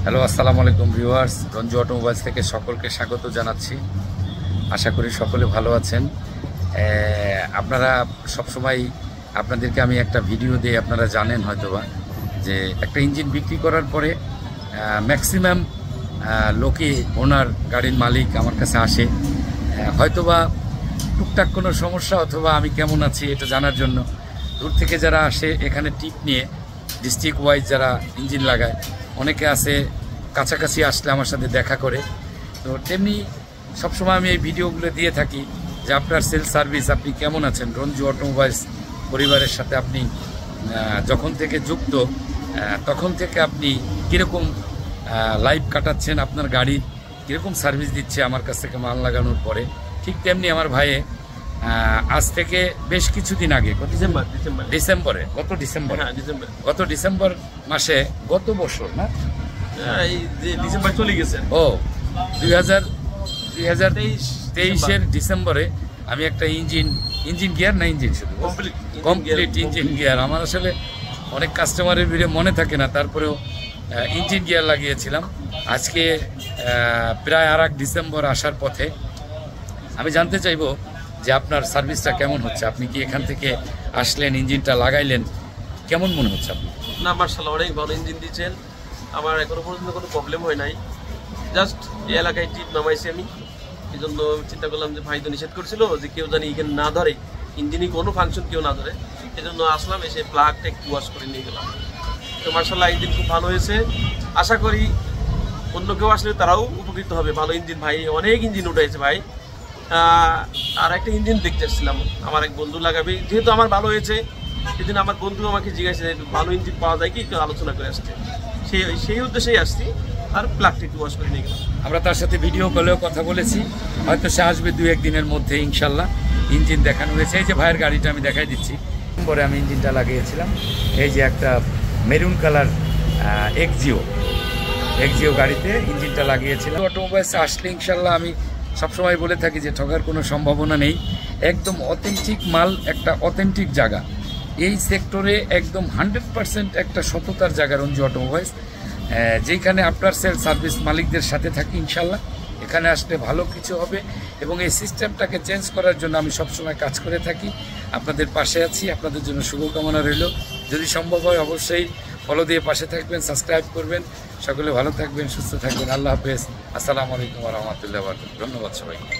Hello, আসসালামু আলাইকুম viewers. Ranju automobiles থেকে সকলকে স্বাগত জানাচ্ছি। আশা করি সকলে ভালো আছেন। আপনারা সবসময় আপনাদেরকে আমি একটা ভিডিও দিয়ে আপনারা জানেন হয়তোবা যে একটা ইঞ্জিন বিক্রি করার পরে ম্যাক্সিমাম লোকে ওনার গাড়ির মালিক আমার কাছে আসে হয়তোবা টুকটাক কোনো সমস্যা অথবা আমি কেমন আছি এটা জানার জন্য। দূর থেকে যারা আসে এখানে টিপ নিয়ে ডিস্ট্রিক্ট ওয়াইজ যারা ইঞ্জিন লাগায়, অনেকে আছে কাছাকাছি আসলে আমার সাথে দেখা করে। তো তেমনি সবসময় আমি এই ভিডিওগুলো দিয়ে থাকি যে আপনার সেলস সার্ভিস আপনি কেমন আছেন, রঞ্জু অটোমোবাইলস পরিবারের সাথে আপনি যখন থেকে যুক্ত তখন থেকে আপনি কীরকম লাইফ কাটাচ্ছেন, আপনার গাড়ির কীরকম সার্ভিস দিচ্ছে আমার কাছ থেকে মাল লাগানোর পরে। ঠিক তেমনি আমার ভাইয়ে আজ থেকে বেশ কিছুদিন আগে গত ডিসেম্বর মাসে গত বছর না ডিসেম্বর চলে গেছে, 2023-এর ডিসেম্বরে আমি একটা ইঞ্জিন গিয়ার না ইঞ্জিন শুধু কমপ্লিট ইঞ্জিন গিয়ার, আমার আসলে অনেক কাস্টমারের ভিড়ে মনে থাকে না, তারপরেও ইঞ্জিন গিয়ার লাগিয়েছিলাম। আজকে প্রায় আর এক ডিসেম্বর আসার পথে আমি জানতে চাইবো যে আপনার সার্ভিসটা কেমন হচ্ছে। আপনি কি এখান থেকে আসলেন, ইঞ্জিনটা লাগাইলেন, কেমন মনে হচ্ছে আপনি? না, মার্শাল্লাহ অনেক ভালো ইঞ্জিন দিচ্ছেন। আমার এখনো পর্যন্ত কোনো প্রবলেম হয় নাই। জাস্ট এই এলাকায় টিপ নামাইছি আমি, এই জন্য চিন্তা করলাম যে ভাই তো নিষেধ করছিল যে কেউ জানি এখানে না ধরে, ইঞ্জিনই কোনো ফাংশন কেউ না ধরে, এই জন্য আসলাম, এসে প্লাগটা একটু ওয়াশ করে নিয়ে গেলাম। তো মার্শাল্লাহ ইঞ্জিন খুব ভালো হয়েছে। আশা করি অন্য কেউ আসলে তারাও উপকৃত হবে। ভালো ইঞ্জিন ভাই, অনেক ইঞ্জিন উঠেছে ভাই। আর একটা ইঞ্জিন দেখতে এসেছিলাম, আমার এক বন্ধু লাগাবে, যেহেতু আমার ভালো হয়েছে সেদিন আমার বন্ধু আমাকে জিজ্ঞাসা ভালো ইঞ্জিন পাওয়া যায় কি, একটু আলোচনা করে আসছে, সেই উদ্দেশ্যেই আসছি। আর প্লাগটা একটু ওয়াশ করে নিয়ে গেলাম। আমরা তার সাথে ভিডিও কলেও কথা বলেছি, হয়তো সে আসবে 2-1 দিনের মধ্যে ইনশাল্লাহ। ইঞ্জিন দেখানো হয়েছে, এই যে ভাইয়ের গাড়িটা আমি দেখাই দিচ্ছি। পরে আমি ইঞ্জিনটা লাগিয়েছিলাম, এই যে একটা মেরুন কালার এক্সিও গাড়িতে ইঞ্জিনটা লাগিয়েছিলাম। অটোমোবাইলসে আসলে ইনশাল্লাহ আমি সবসময় বলে থাকি যে ঠকার কোনো সম্ভাবনা নেই। একদম অথেন্টিক মাল, একটা অথেন্টিক জায়গা, এই সেক্টরে একদম 100% একটা সততার জায়গা রঞ্জু অটোমোবাইলস, যেখানে আপনার সেল সার্ভিস মালিকদের সাথে থাকি। ইনশাল্লাহ এখানে আসলে ভালো কিছু হবে এবং এই সিস্টেমটাকে চেঞ্জ করার জন্য আমি সবসময় কাজ করে থাকি। আপনাদের পাশে আছি, আপনাদের জন্য শুভকামনা রইল। যদি সম্ভব হয় অবশ্যই ফলো দিয়ে পাশে থাকবেন, সাবস্ক্রাইব করবেন। সকলে ভালো থাকবেন, সুস্থ থাকবেন। আল্লাহ হাফেজ। আসসালামু আলাইকুম ওয়া রাহমাতুল্লাহি ওয়া বারাকাতুহু। ধন্যবাদ সবাইকে।